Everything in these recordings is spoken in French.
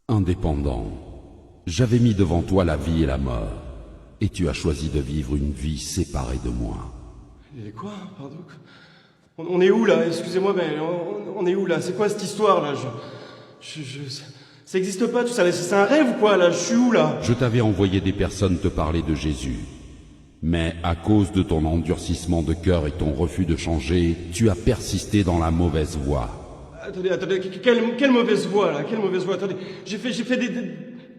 Indépendant, j'avais mis devant toi la vie et la mort, et tu as choisi de vivre une vie séparée de moi. Et quoi? Pardon? On est où là? Excusez-moi, mais on est où là? C'est quoi cette histoire là? Ça existe pas tout ça, c'est un rêve ou quoi là? Je suis où là? Je t'avais envoyé des personnes te parler de Jésus, mais à cause de ton endurcissement de cœur et ton refus de changer, tu as persisté dans la mauvaise voie. Attendez, quelle mauvaise voie là? Quelle mauvaise voie? Attendez, j'ai fait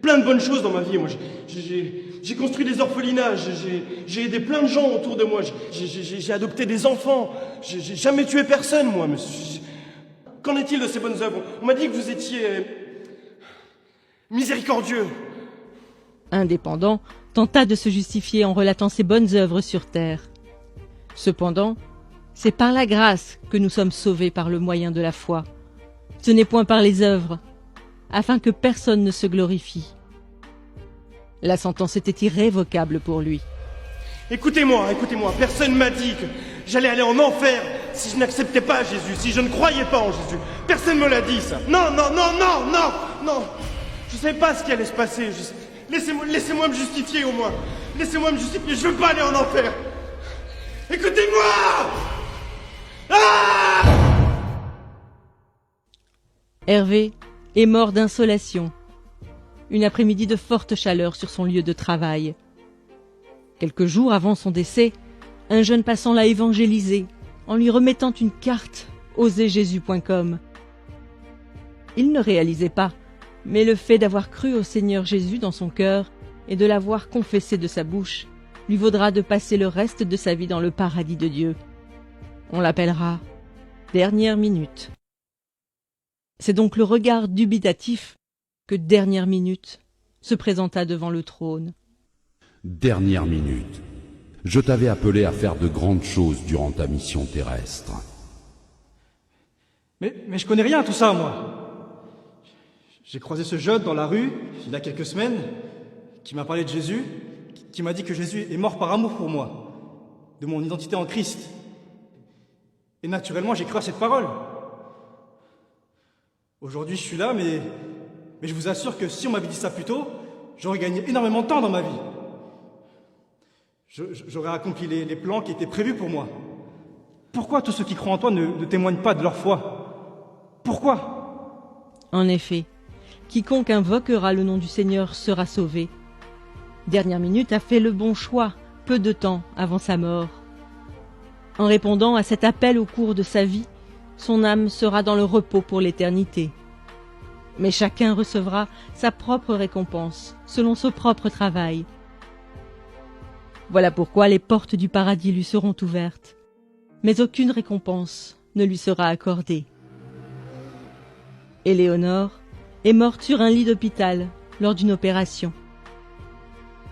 plein de bonnes choses dans ma vie. Moi, j'ai construit des orphelinats, j'ai aidé plein de gens autour de moi, j'ai adopté des enfants, j'ai jamais tué personne, moi. Mais qu'en est-il de ces bonnes œuvres? On m'a dit que vous étiez miséricordieux. Indépendant tenta de se justifier en relatant ses bonnes œuvres sur terre. Cependant, c'est par la grâce que nous sommes sauvés par le moyen de la foi. Ce n'est point par les œuvres, afin que personne ne se glorifie. La sentence était irrévocable pour lui. Écoutez-moi, personne m'a dit que j'allais aller en enfer si je n'acceptais pas Jésus, si je ne croyais pas en Jésus. Personne me l'a dit, ça. Non. Je ne savais pas ce qui allait se passer. Laissez-moi me justifier au moins. Laissez-moi me justifier, je veux pas aller en enfer. Écoutez-moi! Ah! Hervé est mort d'insolation. Une après-midi de forte chaleur sur son lieu de travail. Quelques jours avant son décès, un jeune passant l'a évangélisé en lui remettant une carte oserjésus.com. Il ne réalisait pas, mais le fait d'avoir cru au Seigneur Jésus dans son cœur et de l'avoir confessé de sa bouche lui vaudra de passer le reste de sa vie dans le paradis de Dieu. On l'appellera Dernière Minute. C'est donc le regard dubitatif que Dernière Minute se présenta devant le trône. Dernière minute. Je t'avais appelé à faire de grandes choses durant ta mission terrestre. Mais je connais rien à tout ça, moi. J'ai croisé ce jeune dans la rue, il y a quelques semaines, qui m'a parlé de Jésus, qui m'a dit que Jésus est mort par amour pour moi, de mon identité en Christ. Et naturellement, j'ai cru à cette parole. Aujourd'hui, je suis là, mais je vous assure que si on m'avait dit ça plus tôt, j'aurais gagné énormément de temps dans ma vie. J'aurais accompli les plans qui étaient prévus pour moi. Pourquoi tous ceux qui croient en toi ne témoignent pas de leur foi? Pourquoi? En effet, quiconque invoquera le nom du Seigneur sera sauvé. Dernière Minute a fait le bon choix, peu de temps avant sa mort. En répondant à cet appel au cours de sa vie, son âme sera dans le repos pour l'éternité. Mais chacun recevra sa propre récompense, selon son propre travail. Voilà pourquoi les portes du paradis lui seront ouvertes, mais aucune récompense ne lui sera accordée. Éléonore est morte sur un lit d'hôpital lors d'une opération.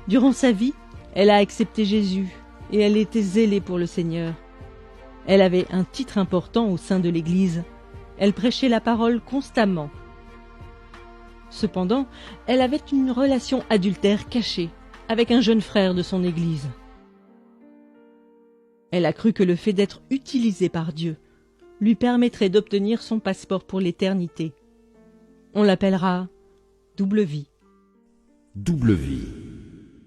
Durant sa vie, elle a accepté Jésus et elle était zélée pour le Seigneur. Elle avait un titre important au sein de l'Église. Elle prêchait la parole constamment. Cependant, elle avait une relation adultère cachée avec un jeune frère de son Église. Elle a cru que le fait d'être utilisée par Dieu lui permettrait d'obtenir son passeport pour l'éternité. On l'appellera Double Vie. Double vie.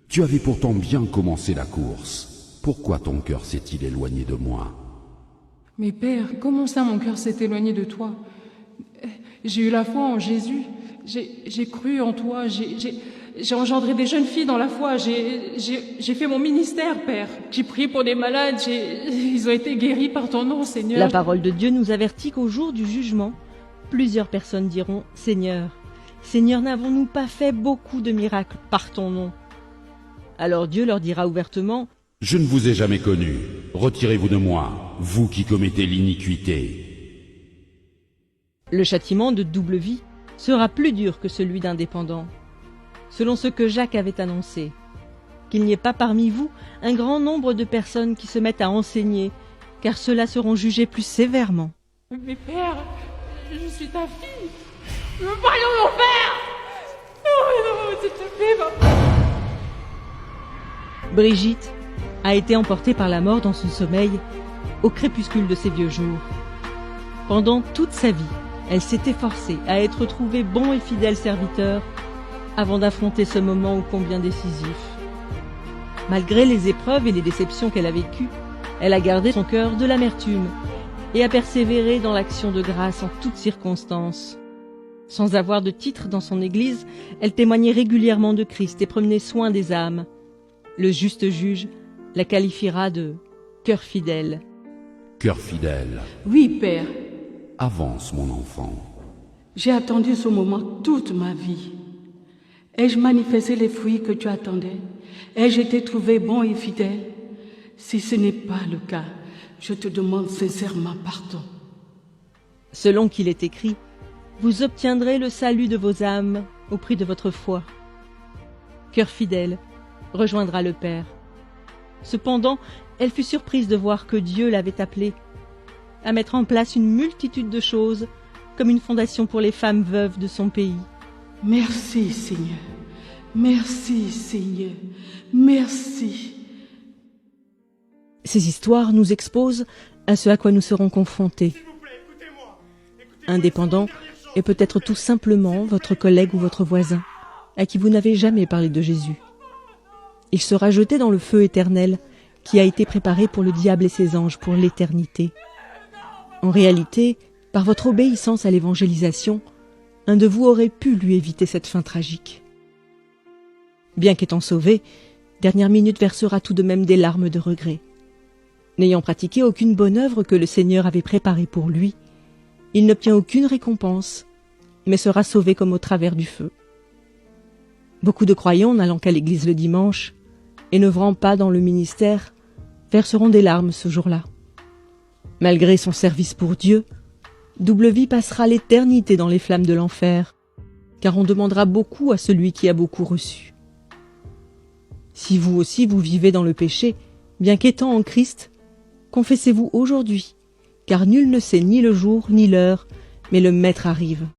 Tu avais pourtant bien commencé la course. Pourquoi ton cœur s'est-il éloigné de moi? Mais Père, comment ça mon cœur s'est éloigné de toi? J'ai eu la foi en Jésus, j'ai cru en toi, j'ai engendré des jeunes filles dans la foi, j'ai fait mon ministère, Père. J'ai prié pour des malades, ils ont été guéris par ton nom, Seigneur. La parole de Dieu nous avertit qu'au jour du jugement, plusieurs personnes diront « Seigneur, Seigneur, n'avons-nous pas fait beaucoup de miracles par ton nom ?» Alors Dieu leur dira ouvertement « Je ne vous ai jamais connu. Retirez-vous de moi, vous qui commettez l'iniquité. » Le châtiment de double vie sera plus dur que celui d'indépendant, selon ce que Jacques avait annoncé, qu'il n'y ait pas parmi vous un grand nombre de personnes qui se mettent à enseigner, car ceux-là seront jugés plus sévèrement. Mais Père, je suis ta fille. Je veux pas aller en enfer. Non, s'il te plaît, papa. Brigitte a été emportée par la mort dans son sommeil au crépuscule de ses vieux jours. Pendant toute sa vie, elle s'est efforcée à être trouvée bon et fidèle serviteur avant d'affronter ce moment ô combien décisif. Malgré les épreuves et les déceptions qu'elle a vécues, elle a gardé son cœur de l'amertume et a persévéré dans l'action de grâce en toutes circonstances. Sans avoir de titre dans son église, elle témoignait régulièrement de Christ et prenait soin des âmes. Le juste juge la qualifiera de « cœur fidèle ». Cœur fidèle, Oui, Père, avance mon enfant. j'ai attendu ce moment toute ma vie. Ai-je manifesté les fruits que tu attendais? Ai-je été trouvé bon et fidèle? Si ce n'est pas le cas, je te demande sincèrement pardon. Selon qu'il est écrit, vous obtiendrez le salut de vos âmes au prix de votre foi. Cœur fidèle rejoindra le Père. Cependant, elle fut surprise de voir que Dieu l'avait appelée à mettre en place une multitude de choses comme une fondation pour les femmes veuves de son pays. Merci, Seigneur. Merci, Seigneur. Merci. Ces histoires nous exposent à ce à quoi nous serons confrontés. Indépendant est peut-être tout simplement votre collègue ou votre voisin, à qui vous n'avez jamais parlé de Jésus. Il sera jeté dans le feu éternel qui a été préparé pour le diable et ses anges pour l'éternité. En réalité, par votre obéissance à l'évangélisation, un de vous aurait pu lui éviter cette fin tragique. Bien qu'étant sauvé, Dernière Minute versera tout de même des larmes de regret. N'ayant pratiqué aucune bonne œuvre que le Seigneur avait préparée pour lui, il n'obtient aucune récompense, mais sera sauvé comme au travers du feu. Beaucoup de croyants n'allant qu'à l'église le dimanche et n'œuvrant pas dans le ministère verseront des larmes ce jour-là. Malgré son service pour Dieu, Double Vie passera l'éternité dans les flammes de l'enfer, car on demandera beaucoup à celui qui a beaucoup reçu. Si vous aussi vous vivez dans le péché, bien qu'étant en Christ, confessez-vous aujourd'hui, car nul ne sait ni le jour ni l'heure, mais le Maître arrive.